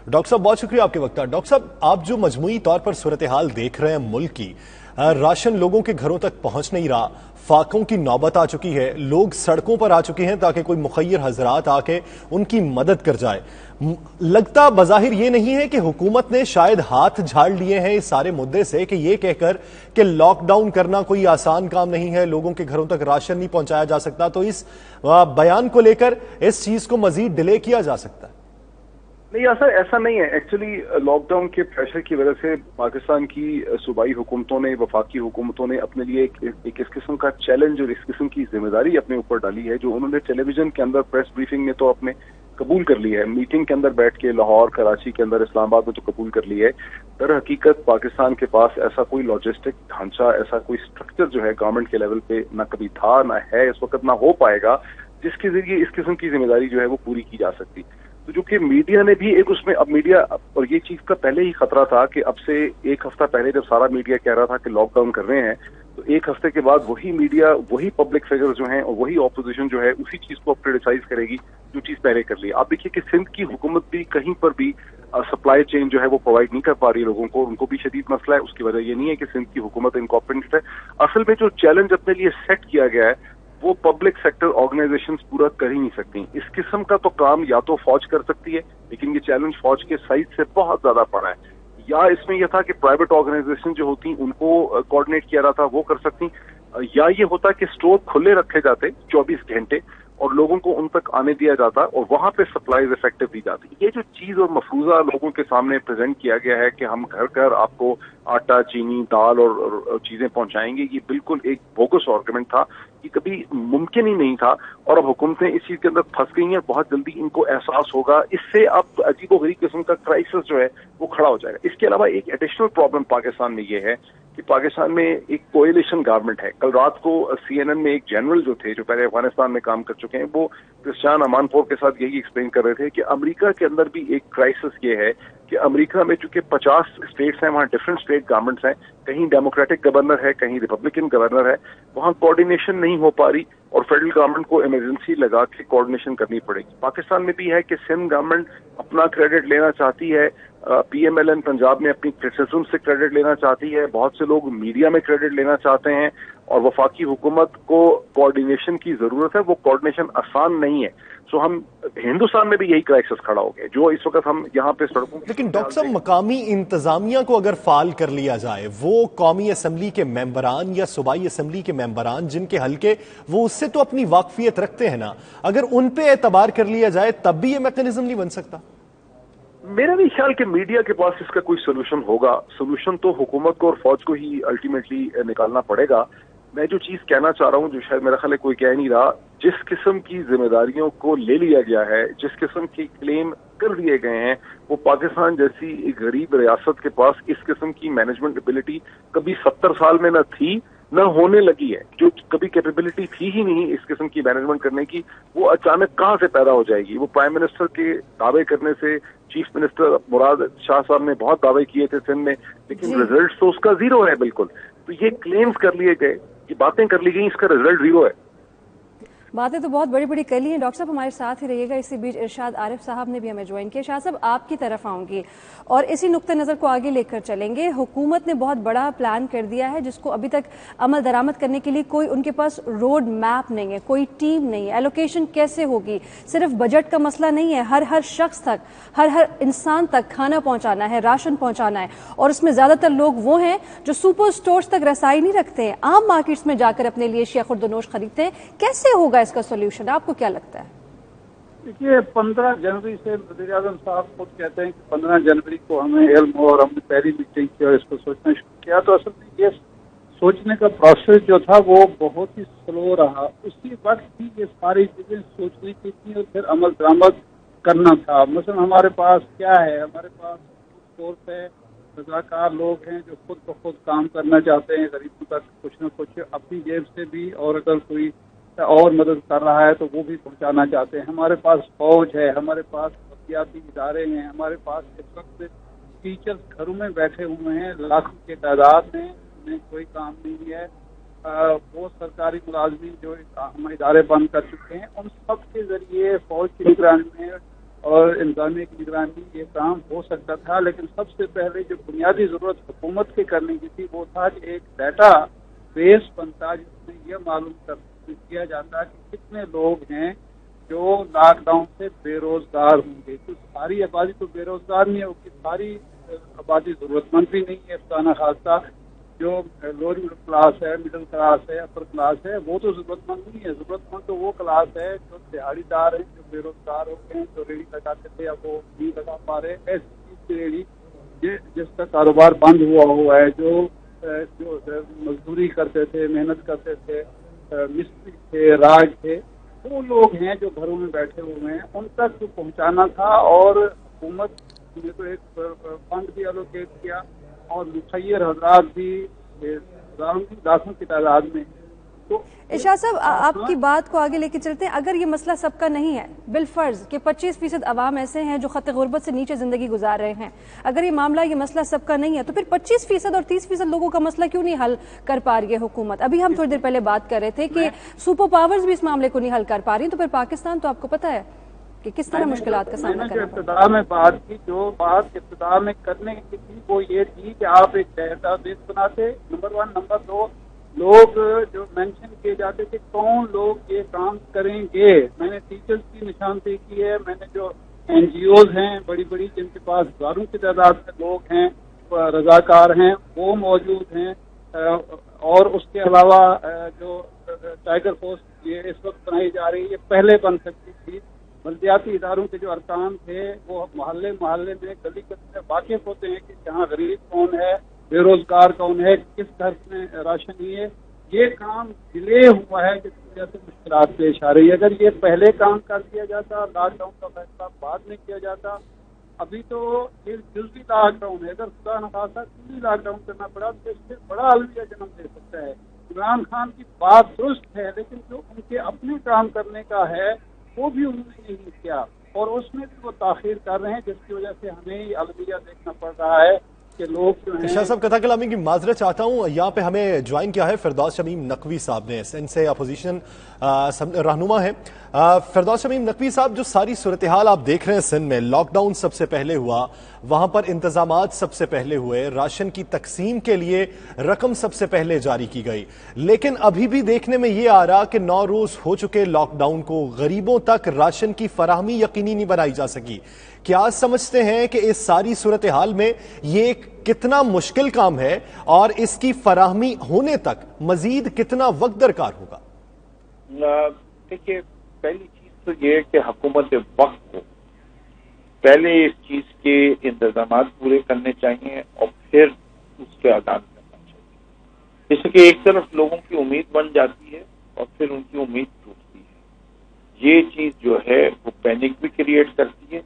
डॉक्टर साहब बहुत शुक्रिया आपके वक्त। डॉक्टर साहब, आप जो मजमूई तौर पर सूरत हाल देख रहे हैं मुल्क की, राशन लोगों के घरों तक पहुंच नहीं रहा, फाकों की नौबत आ चुकी है, लोग सड़कों पर आ चुके हैं ताकि कोई मुखैर हजरात आके उनकी मदद कर जाए। लगता बज़ाहिर ये नहीं है कि हुकूमत ने शायद हाथ झाड़ लिए हैं इस सारे मुद्दे से कि ये कहकर कि लॉकडाउन करना कोई आसान काम नहीं है, लोगों के घरों तक राशन नहीं पहुंचाया जा सकता, तो इस बयान को लेकर इस चीज को मजीद डिले किया जा सकता है? नहीं, ऐसा नहीं है। एक्चुअली लॉकडाउन के प्रेशर की वजह से पाकिस्तान की सूबाई हुकूमतों ने, वफाकी हुकूमतों ने अपने लिए एक इस किस्म का चैलेंज और इस किस्म की जिम्मेदारी अपने ऊपर डाली है, जो उन्होंने टेलीविजन के अंदर प्रेस ब्रीफिंग में तो अपने कबूल कर ली है, मीटिंग के अंदर बैठ के लाहौर, कराची के अंदर, इस्लामाबाद में तो कबूल कर ली है। दर हकीकत पाकिस्तान के पास ऐसा कोई लॉजिस्टिक ढांचा, ऐसा कोई स्ट्रक्चर जो है गवर्नमेंट के लेवल पे ना कभी था, ना है, इस वक्त ना हो पाएगा, जिसके जरिए इस किस्म की जिम्मेदारी जो है वो पूरी की जा सकती। तो जो कि मीडिया ने भी एक उसमें, अब मीडिया, और ये चीज का पहले ही खतरा था कि अब से एक हफ्ता पहले जब सारा मीडिया कह रहा था कि लॉकडाउन कर रहे हैं, तो एक हफ्ते के बाद वही मीडिया, वही पब्लिक फिगर जो हैं और वही ऑपोजिशन जो है उसी चीज को क्रिटिसाइज करेगी जो चीज पहले कर ली। आप देखिए कि सिंध की हुकूमत भी कहीं पर भी सप्लाई चेन जो है वो प्रोवाइड नहीं कर पा रही लोगों को, उनको भी शदीद मसला है। उसकी वजह ये नहीं है कि सिंध की हुकूमत इनकॉम्पिटेंट है, असल में जो चैलेंज अपने लिए सेट किया गया है वो पब्लिक सेक्टर ऑर्गेनाइजेशंस पूरा कर ही नहीं सकती। इस किस्म का तो काम या तो फौज कर सकती है, लेकिन ये चैलेंज फौज के साइड से बहुत ज्यादा पड़ा है, या इसमें यह था कि प्राइवेट ऑर्गेनाइजेशन जो होती उनको कोऑर्डिनेट किया रहा था वो कर सकती, या ये होता कि स्टोर खुले रखे जाते 24 घंटे और लोगों को उन तक आने दिया जाता और वहां पे सप्लाईज इफेक्टिव दी जाती। ये जो चीज और मफरूजा लोगों के सामने प्रेजेंट किया गया है कि हम घर घर आपको आटा, चीनी, दाल और चीजें पहुंचाएंगे, ये बिल्कुल एक बोगस आर्गुमेंट था, ये कभी मुमकिन ही नहीं था। और अब हुकूमतें इस चीज के अंदर फंस गई हैं, बहुत जल्दी इनको एहसास होगा, इससे अब अजीबोगरीब किस्म का क्राइसिस जो है वो खड़ा हो जाएगा। इसके अलावा एक एडिशनल प्रॉब्लम पाकिस्तान में ये है कि पाकिस्तान में एक कोएलिशन गवर्नमेंट है। कल रात को CNN में एक जनरल जो थे, जो पहले अफगानिस्तान में काम कर चुके हैं, वो क्रिस्टियान अमानपोर के साथ यही एक्सप्लेन कर रहे थे कि अमेरिका के अंदर भी एक क्राइसिस ये है कि अमेरिका में चूंकि 50 स्टेट्स हैं, वहाँ डिफरेंट स्टेट गवर्नमेंट्स हैं, कहीं डेमोक्रेटिक गवर्नर है, कहीं रिपब्लिकन गवर्नर है, वहाँ कोऑर्डिनेशन नहीं हो पा रही और फेडरल गवर्नमेंट को इमरजेंसी लगा के कोऑर्डिनेशन करनी पड़ेगी। पाकिस्तान में भी है कि सिंध गवर्नमेंट अपना क्रेडिट लेना चाहती है, PMLN पंजाब में अपनी क्रिटिसिज्म से क्रेडिट लेना चाहती है, बहुत से लोग मीडिया में क्रेडिट लेना चाहते हैं, और वफाकी हुकूमत को कोऑर्डिनेशन की जरूरत है, वो कोऑर्डिनेशन आसान नहीं है। सो हम हिंदुस्तान में भी यही क्राइसिस खड़ा हो गया जो इस वक्त हम यहाँ पे सड़कों। लेकिन डॉक्टर साहब, मकामी इंतजामिया को अगर फाल कर लिया जाए, वो कौमी असम्बली के मेंबरान या सूबाई असम्बली के मेंबरान जिनके हल्के वो उससे तो अपनी वाकफियत रखते हैं ना, अगर उन पे एतबार कर लिया जाए तब भी ये मैकेनिज्म नहीं बन सकता? मेरा नहीं ख्याल कि मीडिया के पास इसका कोई सोल्यूशन होगा। सोल्यूशन तो हुकूमत को और फौज को ही अल्टीमेटली निकालना पड़ेगा। मैं जो चीज कहना चाह रहा हूँ, जो शायद मेरा ख्याल है कोई कह नहीं रहा, जिस किस्म की जिम्मेदारियों को ले लिया गया है, जिस किस्म के क्लेम कर दिए गए हैं, वो पाकिस्तान जैसी एक गरीब रियासत के पास इस किस्म की मैनेजमेंट एबिलिटी कभी 70 साल में न थी न होने लगी है। जो कभी कैपेबिलिटी थी ही नहीं इस किस्म की मैनेजमेंट करने की, वो अचानक कहाँ से पैदा हो जाएगी? वो प्राइम मिनिस्टर के दावे करने से, चीफ मिनिस्टर मुराद शाह साहब ने बहुत दावे किए थे सिंध में, लेकिन रिजल्ट तो उसका जीरो है बिल्कुल। तो ये क्लेम्स कर लिए गए, ये बातें कर ली गई, इसका रिजल्ट जीरो है। बातें तो बहुत बड़ी बड़ी कर ली हैं। डॉक्टर साहब हमारे साथ ही रहिएगा। इसी बीच इरशाद आरिफ साहब ने भी हमें ज्वाइन किया। शाह साहब आपकी तरफ आऊंगी और इसी नुक्ते नज़र को आगे लेकर चलेंगे। हुकूमत ने बहुत बड़ा प्लान कर दिया है जिसको अभी तक अमल दरामद करने के लिए कोई उनके पास रोड मैप नहीं है, कोई टीम नहीं है। एलोकेशन कैसे होगी? सिर्फ बजट का मसला नहीं है, हर शख्स तक, हर इंसान तक खाना पहुंचाना है, राशन पहुंचाना है। और उसमें ज्यादातर लोग वो हैं जो सुपर स्टोर्स तक रसाई नहीं रखते हैं, आम मार्केट्स में जाकर अपने लिए शेख खुर्दनोश खरीदते हैं। कैसे होगा इसका सोल्यूशन, आपको क्या लगता है? देखिए, 15 जनवरी से वज़ीर आज़म साहब खुद कहते हैं कि 15 जनवरी को हमें इल्म हो और हमने पहली मीटिंग की और इसको सोचना शुरू किया। तो असल में ये सोचने का प्रोसेस जो था वो बहुत ही स्लो रहा। उसी वक्त ही ये सारी चीजें सोचने की थी और फिर अमल दरामद करना था। मसलन हमारे पास क्या है, हमारे पास फोर्स है, रज़ाकार लोग हैं जो खुद ब खुद काम करना चाहते हैं, गरीबों तक कुछ न कुछ अपनी जेब से भी, और अगर कोई और मदद कर रहा है तो वो भी पहुंचाना चाहते हैं। हमारे पास फौज है, हमारे पास तरक्याती इदारे हैं, हमारे पास इस वक्त टीचर्स घरों में बैठे हुए हैं लाखों के तादाद में, उन्हें कोई काम नहीं है। वो सरकारी मुलाजमीन जो हम इदारे बंद कर चुके हैं, उन सब के जरिए फौज की निगरानी में और इंतजामिया की निगरानी ये काम हो सकता था। लेकिन सबसे पहले जो बुनियादी जरूरत हुकूमत के करने की थी वो था कि एक डाटा बेस बनता जिसमें यह मालूम किया जाता कि कितने लोग हैं जो लॉकडाउन से बेरोजगार होंगे। तो सारी आबादी तो बेरोजगार नहीं है, उसकी सारी आबादी जरूरतमंद भी नहीं है। खाना खासा जो लोअर मिडिल क्लास है, मिडिल क्लास है, अपर क्लास है, वो तो जरूरतमंद नहीं है। जरूरतमंद तो वो क्लास है जो दिहाड़ीदार है, जो बेरोजगार हो गए हैं, जो रेडी लगाते थे अब वो नहीं लगा पा रहे। ऐसी चीज की रेडी जिसका कारोबार बंद हुआ है, जो मजदूरी करते थे, मेहनत करते थे, मिस्त्री थे, राज थे, वो लोग हैं जो घरों में बैठे हुए हैं, उन तक तो पहुंचाना था। और हुकूमत ने तो एक फंड भी एलोकेट किया और मुखैर हजरात भी लाखों की तादाद में। तो इरशाद साहब आपकी बात को आगे लेके चलते हैं। अगर ये मसला सबका नहीं है, बिलफर्ज कि 25% अवाम ऐसे हैं जो खत गुर्बत से नीचे जिंदगी गुजार रहे हैं, अगर ये मामला, ये मसला सबका नहीं है तो फिर 25% और 30% लोगों का मसला क्यों नहीं हल कर पा रही है हुकूमत? अभी हम थोड़ी देर पहले बात कर रहे थे कि सुपर पावर्स भी इस मामले को नहीं हल कर पा रही, तो फिर पाकिस्तान तो आपको पता है कि किस तरह मुश्किलात का सामना करना पड़ता है। इब्तिदा में बात की, जो बात इब्तिदा में करने की थी वो ये थी कि आप एक डेटाबेस बनाते, नंबर 1। नंबर 2, लोग जो मेंशन किए जाते थे कौन लोग ये काम करेंगे। मैंने टीचर्स की निशानदेही की है, मैंने जो NGOs हैं बड़ी बड़ी जिनके पास हजारों की तादाद में लोग हैं, रजाकार हैं, वो मौजूद हैं। और उसके अलावा जो टाइगर फोर्स ये इस वक्त बनाई जा रही है, ये पहले बन सकती थी। बल्दियाती इदारों के जो अरकान थे वो मोहल्ले मोहल्ले में, गली गली में वाकिफ होते हैं कि जहाँ गरीब कौन है, बेरोजगार कौन है, किस घर में राशन नहीं है। ये काम डिले हुआ है जिसकी वजह से मुश्किलात पेश आ रही है। अगर ये पहले काम कर दिया जाता, लॉकडाउन का फैसला बाद में किया जाता, अभी तो ये जुज़वी लॉकडाउन है, अगर खुदा न खासा पूरी लॉकडाउन करना पड़ा तो इससे बड़ा अलविया जन्म दे सकता है। इमरान खान की बात दुरुस्त है, लेकिन जो उनके अपने काम करने का है वो भी उन्होंने नहीं किया और उसमें भी वो ताखीर कर रहे हैं, जिसकी वजह से हमें अलविया देखना पड़ रहा है कि लोग जो हैं। शाह साहब कथा कलामी की माजरत चाहता हूँ, यहाँ पे हमें ज्वाइन किया है फिरदौस शमीम नकवी साहब ने, इनसे अपोजिशन रहनुमा है। फिरदौस शमीम नकवी साहब, जो सारी सूरत हाल आप देख रहे हैं सिंध में, लॉकडाउन सबसे पहले हुआ, वहां पर इंतजामात सबसे पहले हुए, राशन की तकसीम के लिए रकम सबसे पहले जारी की गई, लेकिन अभी भी देखने में ये आ रहा कि 9 रोज हो चुके लॉकडाउन को, गरीबों तक राशन की फराहमी यकीनी नहीं बनाई जा सकी। क्या समझते हैं कि इस सारी सूरत हाल में ये कितना मुश्किल काम है और इसकी फराहमी होने तक मजीद कितना वक्त दरकार होगा? देखिए, पहली चीज तो ये है कि हुकूमत वक्त को पहले इस चीज के इंतजाम पूरे करने चाहिए और फिर उसके ऐलान करना चाहिए। जैसे कि एक तरफ लोगों की उम्मीद बन जाती है और फिर उनकी उम्मीद टूटती है। ये चीज जो है वो पैनिक भी क्रिएट करती है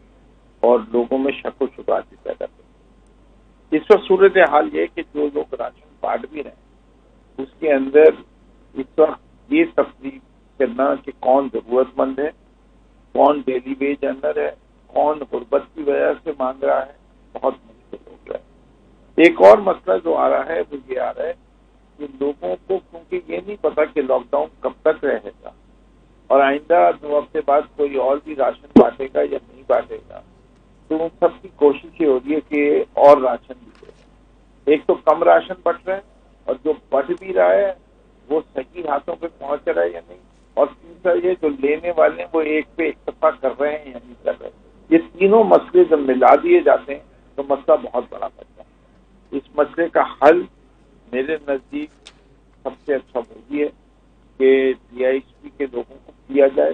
और लोगों में शक व शुबहात भी पैदा करती है। इस वक्त सूरत हाल ये है कि जो लोग राशन बांट भी रहे हैं उसके अंदर इस वक्त ये तफरीक करना कि कौन जरूरतमंद है, कौन डेली वेज अर्नर है, कौन गुर्बत की वजह से मांग रहा है, बहुत मुश्किल हो गया है। एक और मसला जो आ रहा है वो ये आ रहा है कि लोगों को, क्योंकि ये नहीं पता कि लॉकडाउन कब तक रहेगा اور آئندہ 2 ہفتے بعد کوئی اور بھی راشن بانٹے گا یا نہیں بانٹے گا، تو ان سب کی کوشش یہ ہو رہی ہے کہ اور راشن بھی دے۔ ایک تو کم راشن بٹ رہا ہے، اور جو بٹ بھی رہا ہے وہ صحیح ہاتھوں پہ پہنچ رہا ہے یا نہیں، اور تیسرا یہ جو لینے والے ہیں وہ ایک پہ اکتفا کر رہے ہیں یا نہیں کر رہے ہیں۔ یہ تینوں مسئلے جب ملا دیے جاتے ہیں تو مسئلہ بہت بڑا بنتا ہے۔ اس مسئلے کا حل میرے نزدیک سب سے اچھا وہی ہے کہ DISP کے لوگوں کو دیا جائے،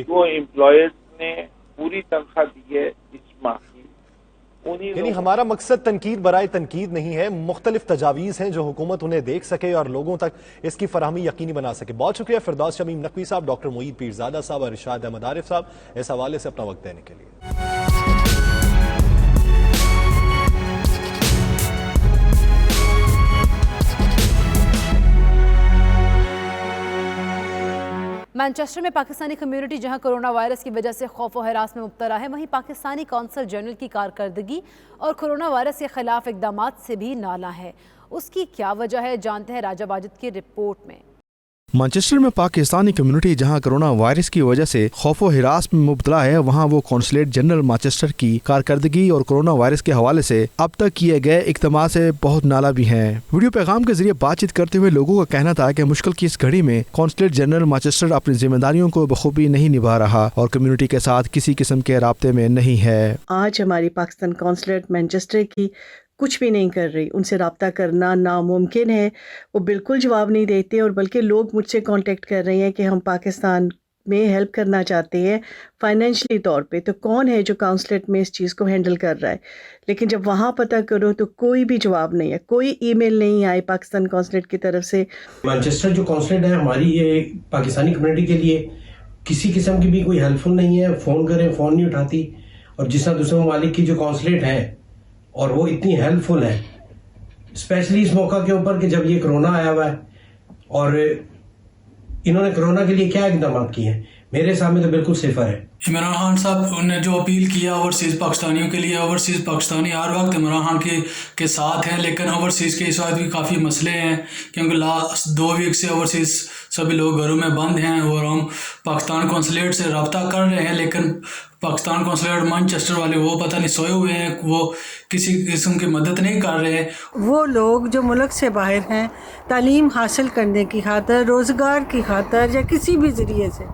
جو امپلائیز نے پوری تنخواہ دی ہے اس ماہ کی، یعنی ہمارا مقصد تنقید برائے تنقید نہیں ہے، مختلف تجاویز ہیں جو حکومت انہیں دیکھ سکے اور لوگوں تک اس کی فراہمی یقینی بنا سکے۔ بہت شکریہ فردوس شمیم نقوی صاحب، ڈاکٹر معید پیرزادہ صاحب اور ارشاد احمد عارف صاحب اس حوالے سے اپنا وقت دینے کے لیے۔ مانچسٹر میں پاکستانی کمیونٹی جہاں کرونا وائرس کی وجہ سے خوف و ہراس میں مبتلا ہے، وہیں پاکستانی کونسل جنرل کی کارکردگی اور کرونا وائرس کے خلاف اقدامات سے بھی نالاں ہے۔ اس کی کیا وجہ ہے، جانتے ہیں راجہ واجد کی رپورٹ میں۔ مانچسٹر میں پاکستانی کمیونٹی جہاں کرونا وائرس کی وجہ سے خوف و ہراس میں مبتلا ہے، وہاں وہ کونسلیٹ جنرل مانچسٹر کی کارکردگی اور کرونا وائرس کے حوالے سے اب تک کیے گئے اقدامات سے بہت نالاں بھی ہیں۔ ویڈیو پیغام کے ذریعے بات چیت کرتے ہوئے لوگوں کا کہنا تھا کہ مشکل کی اس گھڑی میں کونسلیٹ جنرل مانچسٹر اپنی ذمہ داریوں کو بخوبی نہیں نبھا رہا اور کمیونٹی کے ساتھ کسی قسم کے رابطے میں نہیں ہے۔ آج ہماری پاکستان کونسلیٹ مانچسٹر کی کچھ بھی نہیں کر رہی، ان سے رابطہ کرنا ناممکن ہے، وہ بالکل جواب نہیں دیتے، اور بلکہ لوگ مجھ سے کانٹیکٹ کر رہے ہیں کہ ہم پاکستان میں ہیلپ کرنا چاہتے ہیں فائنینشلی طور پہ، تو کون ہے جو کونسلیٹ میں اس چیز کو ہینڈل کر رہا ہے؟ لیکن جب وہاں پتہ کرو تو کوئی بھی جواب نہیں ہے، کوئی ای میل نہیں آئی پاکستان کونسلیٹ کی طرف سے۔ مانچسٹر جو کونسلیٹ ہے ہماری، یہ پاکستانی کمیونٹی کے لیے کسی قسم کی بھی کوئی ہیلپ فل نہیں ہے، فون کریں فون نہیں اٹھاتی، اور جس طرح دوسرے ممالک کی جو کونسلیٹ ہے اور وہ اتنی ہیلپ فل ہے، اسپیشلی اس موقع کے اوپر کہ جب یہ کرونا آیا ہوا ہے، اور انہوں نے کرونا کے لیے کیا اقدامات کیے ہیں، میرے سامنے تو بالکل صفر ہے۔ عمران خان صاحب نے جو اپیل کیا اوورسیز پاکستانیوں کے لیے، اوورسیز پاکستانی ہر وقت عمران خان کے ساتھ ہیں، لیکن اوورسیز کے اس وقت بھی کافی مسئلے ہیں، کیونکہ لاسٹ 2 ویک سے اوورسیز سبھی لوگ گھروں میں بند ہیں، اور ہم پاکستان کونسلیٹ سے رابطہ کر رہے ہیں، لیکن پاکستان کونسلیٹ مانچسٹر والے وہ پتہ نہیں سوئے ہوئے ہیں، وہ کسی قسم کی مدد نہیں کر رہے ہیں۔ وہ لوگ جو ملک سے باہر ہیں تعلیم حاصل کرنے کی خاطر، روزگار کی خاطر یا کسی بھی ذریعے سے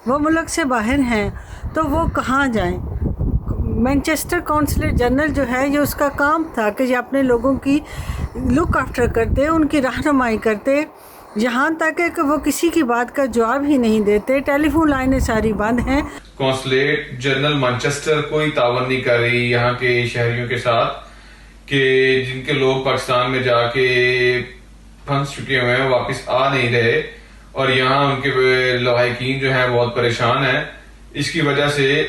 وہ ملک سے باہر ہیں، تو وہ کہاں جائیں؟ مانچسٹر کونسلیٹ جنرل جو ہے، یہ اس کا کام تھا کہ یہ اپنے لوگوں کی لک آفٹر کرتے، ان کی رہنمائی کرتے، یہاں تک کہ وہ کسی کی بات کا جواب ہی نہیں دیتے، ٹیلی فون لائنیں ساری بند ہیں۔ کونسلیٹ جنرل مانچسٹر کوئی تعاون نہیں کر رہی یہاں کے شہریوں کے ساتھ، کہ جن کے لوگ پاکستان میں جا کے پھنس چکے ہوئے ہیں، واپس آ نہیں رہے، اور یہاں ان کے لواحقین جو ہیں بہت پریشان ہیں۔ اس کی وجہ سے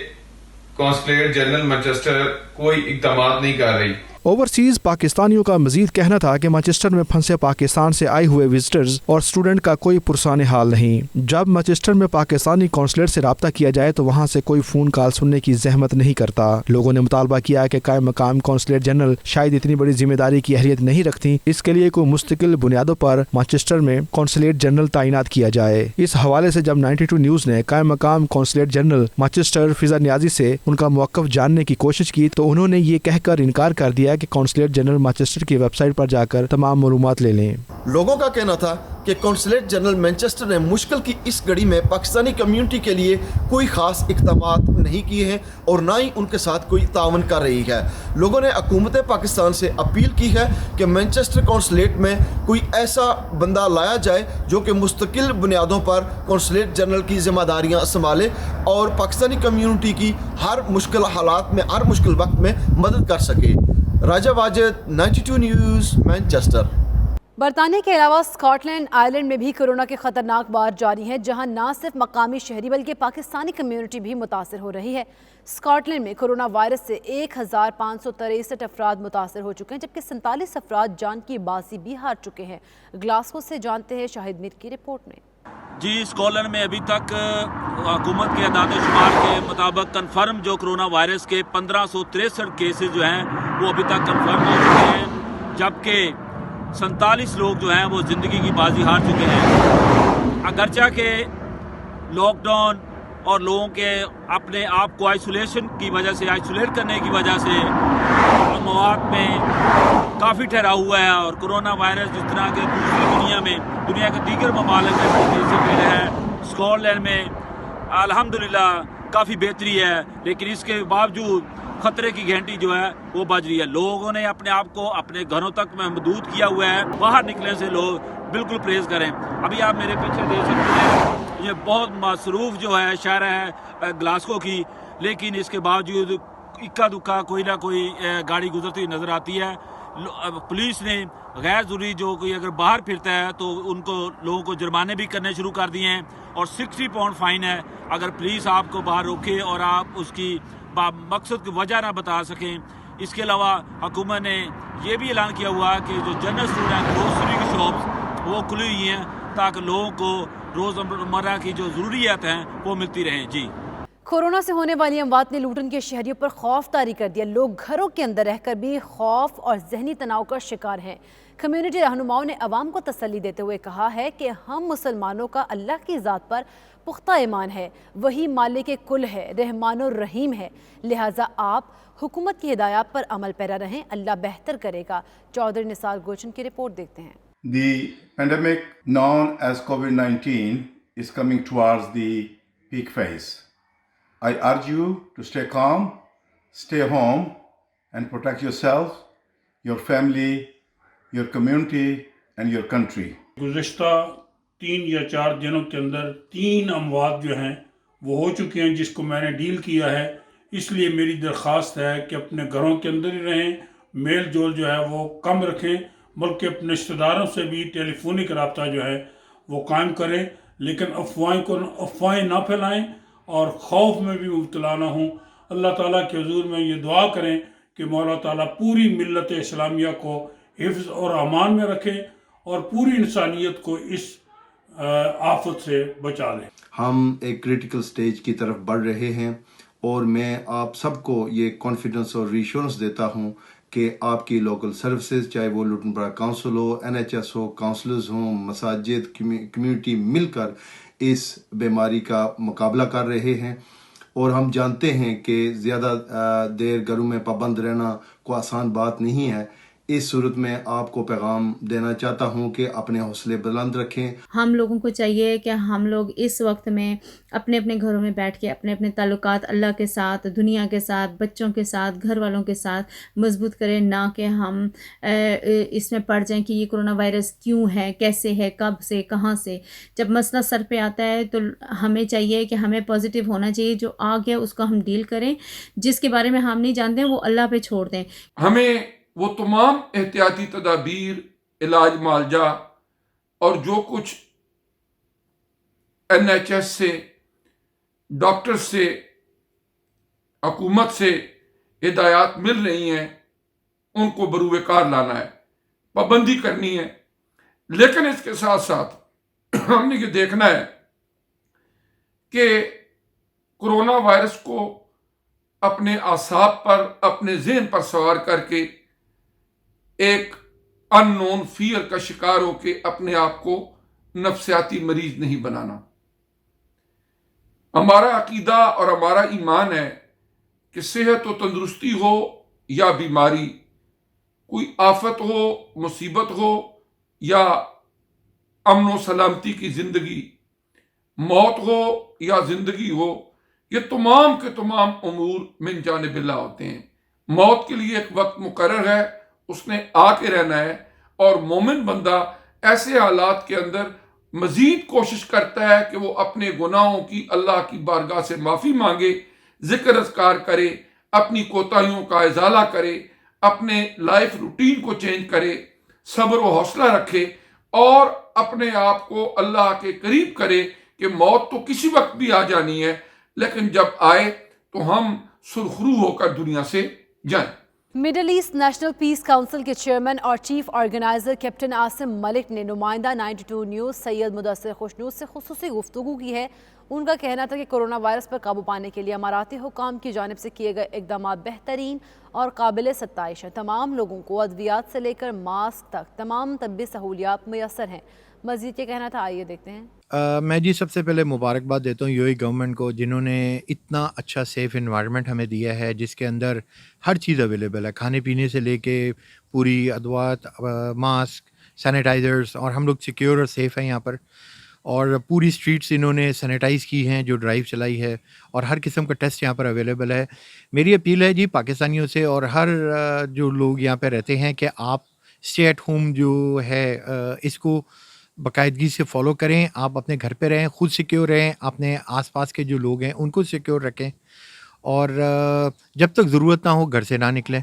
کونسلیٹ جنرل مانچسٹر کوئی اقدامات نہیں کر رہی۔ اوورسیز پاکستانیوں کا مزید کہنا تھا کہ مانچسٹر میں پھنسے پاکستان سے آئے ہوئے وزٹرز اور اسٹوڈنٹ کا کوئی پرسان حال نہیں۔ جب مانچسٹر میں پاکستانی کونسلیٹ سے رابطہ کیا جائے تو وہاں سے کوئی فون کال سننے کی زحمت نہیں کرتا۔ لوگوں نے مطالبہ کیا کہ قائم مقام کونسلیٹ جنرل شاید اتنی بڑی ذمہ داری کی اہلیت نہیں رکھتی، اس کے لیے کوئی مستقل بنیادوں پر مانچسٹر میں کونسلیٹ جنرل تعینات کیا جائے۔ اس حوالے سے جب 92 نیوز نے قائم مقام کونسلیٹ جنرل مانچسٹر فضا نیازی سے ان کا موقف جاننے کی کوشش کی تو انہوں نے یہ کہہ کر انکار کر دیا کہ کونسلیٹ جنرل مانچسٹر کی ویب سائٹ پر جا کر تمام معلومات لے لیں۔ لوگوں کا کہنا تھا کہ کونسلیٹ جنرل مانچسٹر نے مشکل کی اس گھڑی میں پاکستانی کمیونٹی کے لیے کوئی خاص اقدامات نہیں کیے ہیں اور نہ ہی ان کے ساتھ کوئی تعاون کر رہی ہے۔ لوگوں نے حکومت پاکستان سے اپیل کی ہے کہ مانچسٹر کونسلیٹ میں کوئی ایسا بندہ لایا جائے جو کہ مستقل بنیادوں پر کونسلیٹ جنرل کی ذمہ داریاں سنبھالے اور پاکستانی کمیونٹی کی ہر مشکل حالات میں، ہر مشکل وقت میں مدد کر سکے۔ راجہ واجد، 92 نیوز، مانچسٹر۔ برطانیہ کے علاوہ اسکاٹ لینڈ آئرلینڈ میں بھی کرونا کے خطرناک بار جاری ہیں، جہاں نہ صرف مقامی شہری بلکہ پاکستانی کمیونٹی بھی متاثر ہو رہی ہے۔ اسکاٹ لینڈ میں کرونا وائرس سے 1563 افراد متاثر ہو چکے ہیں، جبکہ 47 افراد جان کی بازی بھی ہار چکے ہیں۔ گلاسگو سے جانتے ہیں شاہد میر کی رپورٹ میں۔ جی، اسکاٹ لینڈ میں ابھی تک حکومت کے اعداد و شمار کے مطابق کنفرم جو کرونا وائرس کے 1563 کیسز جو ہیں وہ ابھی تک کنفرم ہو چکے ہیں، جبکہ 47 لوگ جو ہیں وہ زندگی کی بازی ہار چکے ہیں۔ اگرچہ کہ लॉकडाउन और लोगों के अपने आप को आइसोलेशन की वजह से, आइसोलेट करने की वजह से मौत में काफ़ी ठहरा हुआ है। और कोरोना वायरस जिस तरह के दूसरी दुनिया के दीगर ममालिक में बड़ी तेज़ी से फैला है, स्कॉटलैंड में अल्हम्दुलिल्लाह काफ़ी बेहतरी है, लेकिन इसके बावजूद खतरे की घंटी जो है वो बज रही है। लोगों ने अपने आप को अपने घरों तक महदूद किया हुआ है। बाहर निकलने से लोग बिल्कुल परहेज करें। अभी आप मेरे पीछे देख सकते हैं, ये बहुत मसरूफ़ जो है शहर है ग्लासगो की, लेकिन इसके बावजूद इक्का दुक्का कोई ना कोई गाड़ी गुजरती नज़र आती है। पुलिस ने गैर ज़रूरी जो कोई अगर बाहर फिरता है तो उनको लोगों को जुर्माने भी करने शुरू कर दिए हैं और 60 पाउंड फाइन है अगर पुलिस आपको बाहर रोके और आप उसकी मकसद की वजह ना बता सकें। इसके अलावा हुकूमत ने यह भी ऐलान किया हुआ है कि जो जनरल स्टोर हैं, ग्रोसरी की शॉप्स वो खुली हुई हैं ताकि लोगों को रोज़मर्रा की जो ज़रूरियात हैं वो मिलती रहें। जी, कोरोना से होने वाली अमवात ने लूटन के शहरियों पर खौफ तारी कर दिया। लोग घरों के अंदर रहकर भी खौफ और जहनी तनाव का शिकार हैं। कम्युनिटी रहनुमाओं ने अवाम को तसल्ली देते हुए कहा है कि हम मुसलमानों का अल्लाह की ज़ात पर पुख्ता ईमान है, वही मालिक कुल है, रहमानुर रहीम है, लिहाजा आप हुकूमत की हिदायत पर अमल पैरा रहें, अल्लाह बेहतर करेगा। चौधरी निसार गोचन की रिपोर्ट देखते हैं। The pandemic known as COVID-19 is coming towards the peak phase. I urge you to stay calm, stay home and protect yourself, your family, your community and your country. गुज़िश्ता 3 या 4 दिनों के अंदर 3 अमवात जो हैं वो हो चुके हैं जिसको मैंने डील किया है। इसलिए मेरी दरख्वास्त है कि अपने घरों के अंदर ही रहें, मेल जोल जो है वो कम रखें, बल्कि अपने रिश्तेदारों से भी टेलीफोनिक रब्ता जो है वो कायम करें, लेकिन अफवाहें ना फैलाएं और खौफ में भी मुब्तला ना हों। अल्लाह ताला के हुज़ूर में ये दुआ करें कि मौला ताला पूरी मिल्लत इस्लामिया को हिफ्ज़ और अमान में रखे और पूरी इंसानियत को इस आफत से बचा ले। हम एक क्रिटिकल स्टेज की तरफ बढ़ रहे हैं और मैं आप सबको ये कॉन्फिडेंस और रीश्योरेंस देता हूँ कि आपकी लोकल सर्विसेज, चाहे वो लुटन बड़ा काउंसिल हो, NHS हो, काउंसलर्स हों, मसाजिद, कम्युनिटी मिलकर इस बीमारी का मुकाबला कर रहे हैं। और हम जानते हैं कि ज़्यादा देर घरों में पाबंद रहना कोई आसान बात नहीं है। इस सूरत में आपको पैगाम देना चाहता हूं कि अपने हौसले बुलंद रखें। हम लोगों को चाहिए कि हम लोग इस वक्त में अपने अपने घरों में बैठ के अपने अपने ताल्लुकात अल्लाह के साथ, दुनिया के साथ, बच्चों के साथ, घर वालों के साथ मजबूत करें, ना कि हम इसमें पड़ जाएं कि ये कोरोना वायरस क्यों है, कैसे है, कब से, कहाँ से। जब मसला सर पे आता है तो हमें चाहिए कि हमें पॉजिटिव होना चाहिए, जो आ गया उसको हम डील करें, जिसके बारे में हम नहीं जानते वो अल्लाह पे छोड़ दें। हमें वो तमाम एहतियाती तदाबीर, इलाज मालजा और जो कुछ NHS से, डॉक्टर से, हुकूमत से हिदायत मिल रही हैं उनको बरूएकार लाना है, पाबंदी करनी है। लेकिन इसके साथ साथ हमने ये देखना है कि कोरोना वायरस को अपने आसाब पर, अपने ज़हन पर सवार करके एक अननोन फियर का शिकार होके अपने आप को नफ्सियाती मरीज नहीं बनाना। हमारा अकीदा और हमारा ईमान है कि सेहत और तंदुरुस्ती हो या बीमारी, कोई आफत हो, मुसीबत हो या अमन व सलामती की जिंदगी, मौत हो या जिंदगी हो, ये तमाम के तमाम उमूर मिन जानिबिल्लाह होते हैं। मौत के लिए एक वक्त मुकर्रर है, उसने आके रहना है और मोमिन बंदा ऐसे हालात के अंदर मजीद कोशिश करता है कि वो अपने गुनाहों की अल्लाह की बारगाह से माफ़ी मांगे, जिक्र अज़कार करे, अपनी कोताहियों का इजाला करे, अपने लाइफ रूटीन को चेंज करे, सब्र व हौसला रखे और अपने आप को अल्लाह के करीब करे कि मौत तो किसी वक्त भी आ जानी है, लेकिन जब आए तो हम सुरखरू होकर दुनिया से जाएं। Middle east national piece council के चेयरमैन और chief organiser captain Asim Malik ने नुमाइंदा 92 न्यूज़ सैयद मुदस्सिर खुशनूद से खुसूसी गुफ्तगू की है। उनका कहना था कि कोरोना वायरस पर काबू पाने के लिए अमाराती हुकाम की जानिब से किए गए इक़दाम बेहतरीन और काबिल सत्ताइश है। तमाम लोगों को अद्वियात से लेकर मास्क तक तमाम तब्बी सहूलियात मैसर हैं। مزید کیا کہنا تھا، آئیے دیکھتے ہیں۔ میں جی سب سے پہلے مبارکباد دیتا ہوں UAE گورنمنٹ کو، جنہوں نے اتنا اچھا سیف انوائرمنٹ ہمیں دیا ہے، جس کے اندر ہر چیز اویلیبل ہے، کھانے پینے سے لے کے پوری ادوات، ماسک، سینیٹائزرز، اور ہم لوگ سیکیور اور سیف ہیں یہاں پر، اور پوری اسٹریٹس انہوں نے سینیٹائز کی ہیں جو ڈرائیو چلائی ہے، اور ہر قسم کا ٹیسٹ یہاں پر اویلیبل ہے۔ میری اپیل ہے جی پاکستانیوں سے اور ہر جو لوگ یہاں پہ رہتے ہیں کہ آپ اسٹے ایٹ ہوم جو ہے اس کو باقاعدگی سے فالو کریں، آپ اپنے گھر پہ رہیں، خود سیکیور رہیں، اپنے آس پاس کے جو لوگ ہیں ان کو سیکیور رکھیں، اور جب تک ضرورت نہ ہو گھر سے نہ نکلیں۔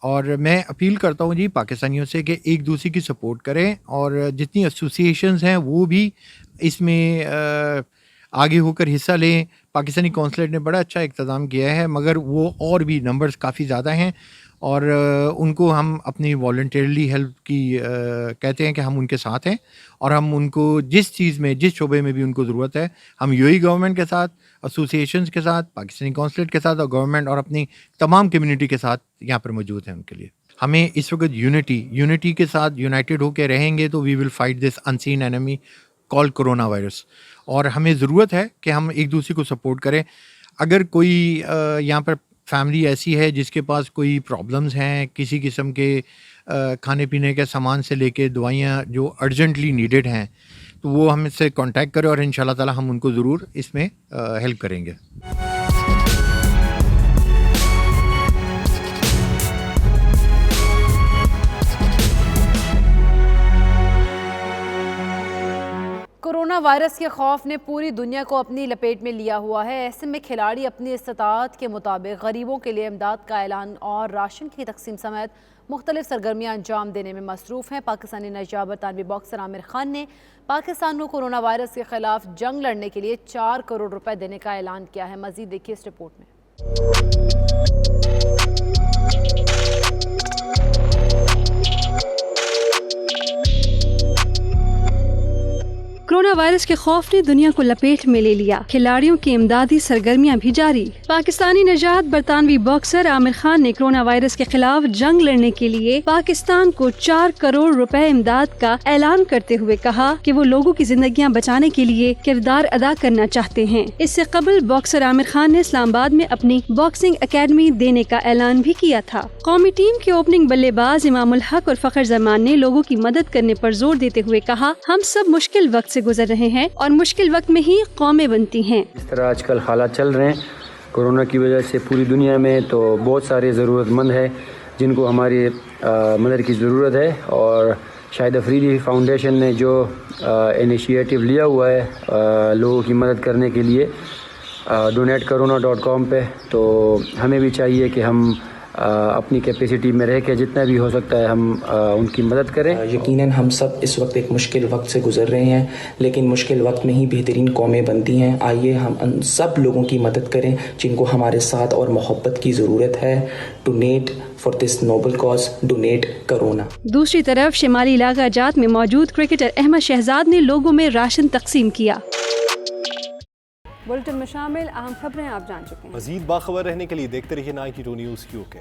اور میں اپیل کرتا ہوں جی پاکستانیوں سے کہ ایک دوسرے کی سپورٹ کریں، اور جتنی ایسوسیشنز ہیں وہ بھی اس میں آگے ہو کر حصہ لیں۔ پاکستانی کونسلیٹ نے بڑا اچھا اقتدام کیا ہے، مگر وہ اور بھی نمبرز کافی زیادہ ہیں، اور ان کو ہم اپنی والنٹیرلی ہیلپ کی کہتے ہیں کہ ہم ان کے ساتھ ہیں، اور ہم ان کو جس چیز میں، جس شعبے میں بھی ان کو ضرورت ہے، ہم UAE گورنمنٹ کے ساتھ، ایسوسیشنز کے ساتھ، پاکستانی کونسلیٹ کے ساتھ، اور گورنمنٹ اور اپنی تمام کمیونٹی کے ساتھ یہاں پر موجود ہیں ان کے لیے۔ ہمیں اس وقت یونٹی کے ساتھ یونائٹڈ ہو کے رہیں گے تو we will fight this unseen enemy called corona virus, اور ہمیں ضرورت ہے کہ ہم ایک دوسرے کو سپورٹ کریں۔ اگر کوئی یہاں پر فیملی ایسی ہے جس کے پاس کوئی پرابلمز ہیں، کسی قسم کے کھانے پینے کے سامان سے لے کے دوائیاں جو ارجنٹلی نیڈڈ ہیں، تو وہ ہم سے کانٹیکٹ کریں، اور ان شاء اللہ تعالی ہم ان کو ضرور اس میں ہیلپ کریں گے۔ کورونا وائرس کے خوف نے پوری دنیا کو اپنی لپیٹ میں لیا ہوا ہے، ایسے میں کھلاڑی اپنی استطاعت کے مطابق غریبوں کے لیے امداد کا اعلان اور راشن کی تقسیم سمیت مختلف سرگرمیاں انجام دینے میں مصروف ہیں۔ پاکستانی نژاد برطانوی باکسر عامر خان نے پاکستان کو کورونا وائرس کے خلاف جنگ لڑنے کے لیے 4 کروڑ روپے دینے کا اعلان کیا ہے۔ مزید دیکھیے اس رپورٹ میں۔ کورونا وائرس کے خوف نے دنیا کو لپیٹ میں لے لیا، کھلاڑیوں کی امدادی سرگرمیاں بھی جاری۔ پاکستانی نژاد برطانوی باکسر عامر خان نے کورونا وائرس کے خلاف جنگ لڑنے کے لیے پاکستان کو 4 کروڑ روپے امداد کا اعلان کرتے ہوئے کہا کہ وہ لوگوں کی زندگیاں بچانے کے لیے کردار ادا کرنا چاہتے ہیں۔ اس سے قبل باکسر عامر خان نے اسلام آباد میں اپنی باکسنگ اکیڈمی دینے کا اعلان بھی کیا تھا۔ قومی ٹیم کے اوپننگ بلے باز امام الحق اور فخر زمان نے لوگوں کی مدد کرنے پر زور دیتے ہوئے کہا، ہم سب مشکل وقت سے گزر رہے ہیں اور مشکل وقت میں ہی قومیں بنتی ہیں۔ اس طرح آج کل حالات چل رہے ہیں کورونا کی وجہ سے پوری دنیا میں، تو بہت سارے ضرورت مند ہیں جن کو ہماری مدد کی ضرورت ہے، اور شاہد افریدی فاؤنڈیشن نے جو انیشیٹو لیا ہوا ہے لوگوں کی مدد کرنے کے لیے donatcorona.com پہ، تو ہمیں بھی چاہیے کہ ہم اپنی کیپیسٹی میں رہ کے جتنا بھی ہو سکتا ہے ہم ان کی مدد کریں۔ یقیناً ہم سب اس وقت ایک مشکل وقت سے گزر رہے ہیں، لیکن مشکل وقت میں ہی بہترین قومیں بنتی ہیں۔ آئیے ہم ان سب لوگوں کی مدد کریں جن کو ہمارے ساتھ اور محبت کی ضرورت ہے۔ Donate for this noble cause, donate corona. دوسری طرف شمالی علاقہ جات میں موجود کرکٹر احمد شہزاد نے لوگوں میں راشن تقسیم کیا۔ بلٹن میں شامل اہم خبریں آپ جان چکے ہیں۔ مزید باخبر رہنے کے لیے دیکھتے رہیے 92 نیوز UK۔